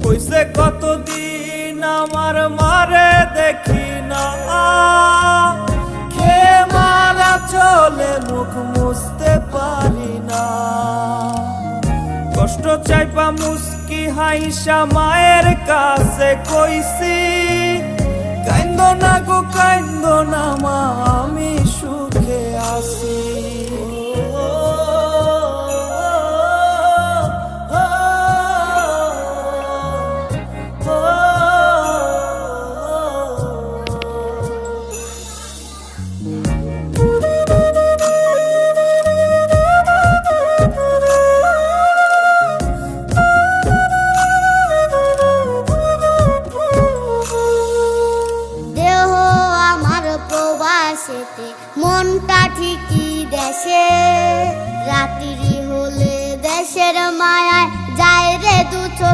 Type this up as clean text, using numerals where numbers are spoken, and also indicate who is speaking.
Speaker 1: হইছে কতদিন আমার মারে দেখি না, খেয়ে মারা চলে মুখ মুছতে পারি না। কষ্ট চাইপা মুস্কি হাইসা মায়ের কাছে কইছি, কাইন্দো না গো কাইন্দো না মা, আমি সুখে আছি।
Speaker 2: মনটা ঠিকই দেশে, রাত্রি হলে দেশের মায়ায় যায় রে দু চোখে।